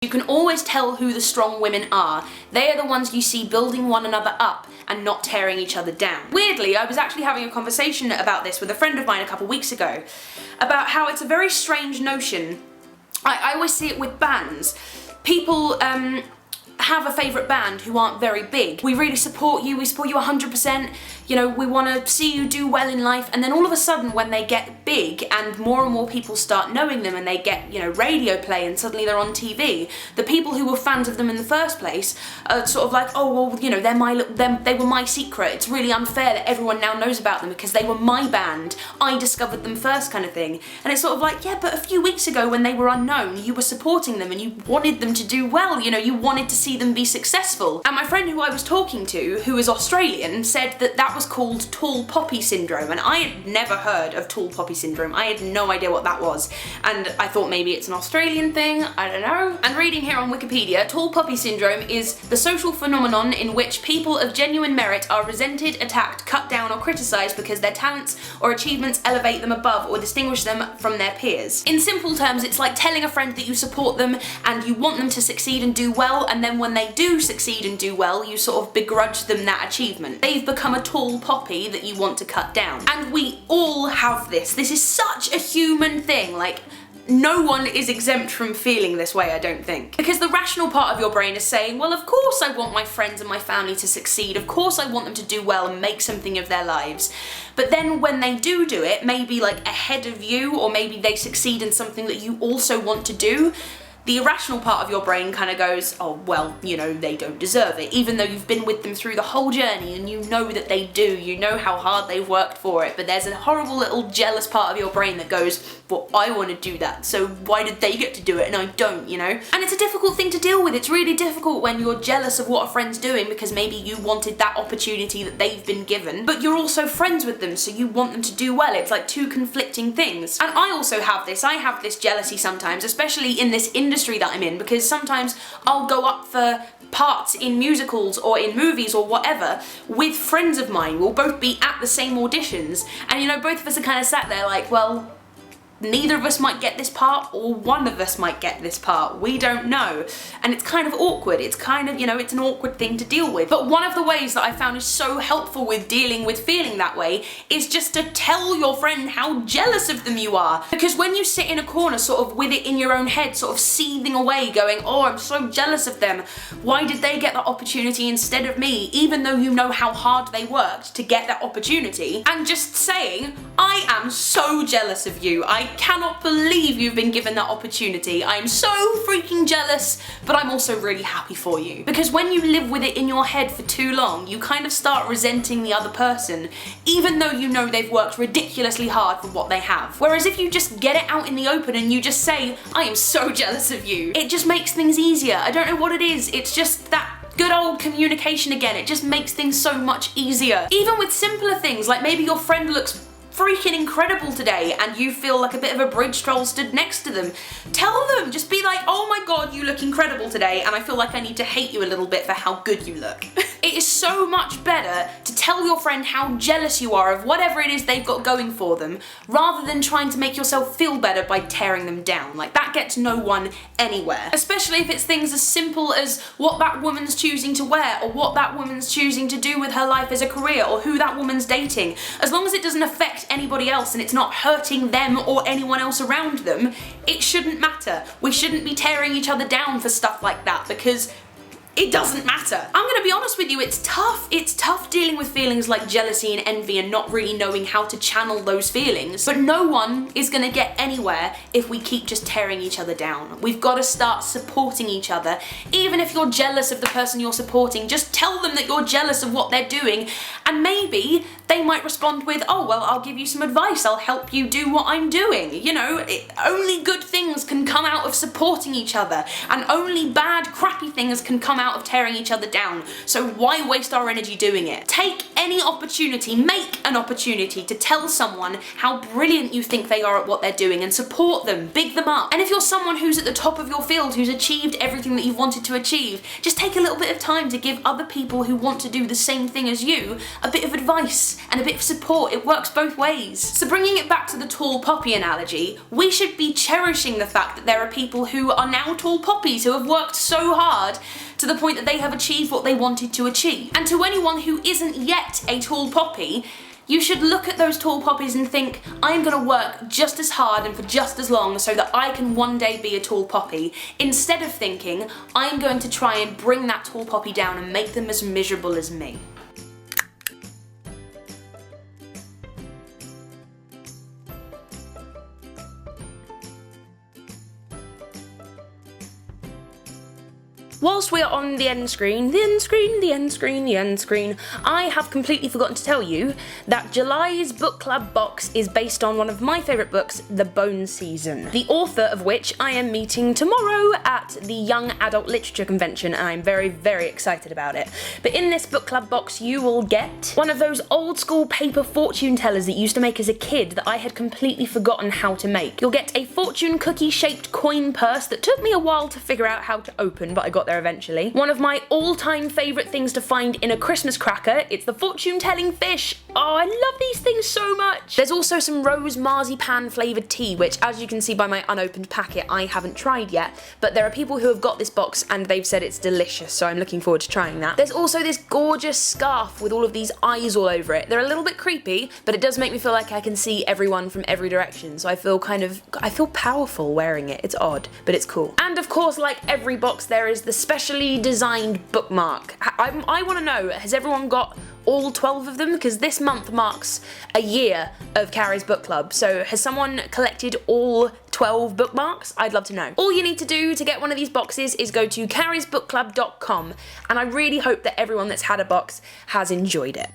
You can always tell who the strong women are. They are the ones you see building one another up and not tearing each other down. Weirdly, I was actually having a conversation about this with a friend of mine a couple weeks ago, about how it's a very strange notion. I always see it with bands. People have a favourite band who aren't very big. We really support you, we support you 100%, you know, we want to see you do well in life, and then all of a sudden when they get big and more people start knowing them and they get, you know, radio play and suddenly they're on TV, the people who were fans of them in the first place are sort of like, oh well, you know, they were my secret, it's really unfair that everyone now knows about them because they were my band, I discovered them first kind of thing. And it's sort of like, yeah, but a few weeks ago when they were unknown, you were supporting them and you wanted them to do well, you know, you wanted to see them be successful. And my friend who I was talking to, who is Australian, said that that was called tall poppy syndrome, and I had never heard of tall poppy syndrome. I had no idea what that was, and I thought maybe it's an Australian thing, I don't know. And reading here on Wikipedia, tall poppy syndrome is the social phenomenon in which people of genuine merit are resented, attacked, cut down or criticised because their talents or achievements elevate them above or distinguish them from their peers. In simple terms, it's like telling a friend that you support them and you want them to succeed and do well, and then when they do succeed and do well, you sort of begrudge them that achievement. They've become a tall poppy that you want to cut down. And we all have this. This is such a human thing. Like, no one is exempt from feeling this way, I don't think. Because the rational part of your brain is saying, well, of course I want my friends and my family to succeed, of course I want them to do well and make something of their lives. But then when they do it, maybe like ahead of you, or maybe they succeed in something that you also want to do, the irrational part of your brain kind of goes, oh, well, you know, they don't deserve it. Even though you've been with them through the whole journey and you know that they do, you know how hard they've worked for it, but there's a horrible little jealous part of your brain that goes, well, I want to do that, so why did they get to do it and I don't, you know? And it's a difficult thing to deal with. It's really difficult when you're jealous of what a friend's doing because maybe you wanted that opportunity that they've been given, but you're also friends with them, so you want them to do well. It's like two conflicting things. And I also have this. I have this jealousy sometimes, especially in this industry that I'm in, because sometimes I'll go up for parts in musicals or in movies or whatever with friends of mine. We'll both be at the same auditions, and you know, both of us are kind of sat there like, well, neither of us might get this part, or one of us might get this part. We don't know. And it's kind of awkward. It's kind of, you know, it's an awkward thing to deal with. But one of the ways that I found is so helpful with dealing with feeling that way is just to tell your friend how jealous of them you are. Because when you sit in a corner sort of with it in your own head, sort of seething away, going, oh, I'm so jealous of them. Why did they get that opportunity instead of me? Even though you know how hard they worked to get that opportunity. And just saying, I am so jealous of you. I cannot believe you've been given that opportunity. I am so freaking jealous, but I'm also really happy for you. Because when you live with it in your head for too long, you kind of start resenting the other person, even though you know they've worked ridiculously hard for what they have. Whereas if you just get it out in the open and you just say, I am so jealous of you, it just makes things easier. I don't know what it is, it's just that good old communication again. It just makes things so much easier. Even with simpler things, like maybe your friend looks freaking incredible today and you feel like a bit of a bridge troll stood next to them. Tell them, just be like, oh my god, you look incredible today, and I feel like I need to hate you a little bit for how good you look. It is so much better to tell your friend how jealous you are of whatever it is they've got going for them, rather than trying to make yourself feel better by tearing them down. Like, that gets no one anywhere. Especially if it's things as simple as what that woman's choosing to wear, or what that woman's choosing to do with her life as a career, or who that woman's dating. As long as it doesn't affect anybody else and it's not hurting them or anyone else around them, it shouldn't matter. We shouldn't be tearing each other down for stuff like that, because it doesn't matter. I'm gonna be honest with you, it's tough. It's tough dealing with feelings like jealousy and envy and not really knowing how to channel those feelings. But no one is gonna get anywhere if we keep just tearing each other down. We've gotta start supporting each other. Even if you're jealous of the person you're supporting, just tell them that you're jealous of what they're doing, and maybe they might respond with, oh, well, I'll give you some advice. I'll help you do what I'm doing. You know, only good things can come out of supporting each other, and only bad, crappy things can come out out of tearing each other down, so why waste our energy doing it? Take any opportunity, make an opportunity to tell someone how brilliant you think they are at what they're doing and support them, big them up. And if you're someone who's at the top of your field, who's achieved everything that you've wanted to achieve, just take a little bit of time to give other people who want to do the same thing as you a bit of advice and a bit of support. It works both ways. So bringing it back to the tall poppy analogy, we should be cherishing the fact that there are people who are now tall poppies who have worked so hard to the point that they have achieved what they wanted to achieve. And to anyone who isn't yet a tall poppy, you should look at those tall poppies and think, I'm gonna work just as hard and for just as long so that I can one day be a tall poppy, instead of thinking, I'm going to try and bring that tall poppy down and make them as miserable as me. Whilst we are on the end screen, I have completely forgotten to tell you that July's book club box is based on one of my favourite books, The Bone Season, the author of which I am meeting tomorrow at the Young Adult Literature Convention, and I'm very, very excited about it. But in this book club box you will get one of those old school paper fortune tellers that you used to make as a kid that I had completely forgotten how to make. You'll get a fortune cookie shaped coin purse that took me a while to figure out how to open, but I got there eventually. One of my all-time favourite things to find in a Christmas cracker, it's the fortune-telling fish. Oh, I love these things so much. There's also some rose marzipan flavoured tea, which, as you can see by my unopened packet, I haven't tried yet, but there are people who have got this box and they've said it's delicious, so I'm looking forward to trying that. There's also this gorgeous scarf with all of these eyes all over it. They're a little bit creepy, but it does make me feel like I can see everyone from every direction, so I feel powerful wearing it. It's odd, but it's cool. And of course, like every box, there is the specially designed bookmark. I want to know, has everyone got all 12 of them? Because this month marks a year of Carrie's book club, so has someone collected all 12 bookmarks? I'd love to know. All you need to do to get one of these boxes is go to carriesbookclub.com, and I really hope that everyone that's had a box has enjoyed it.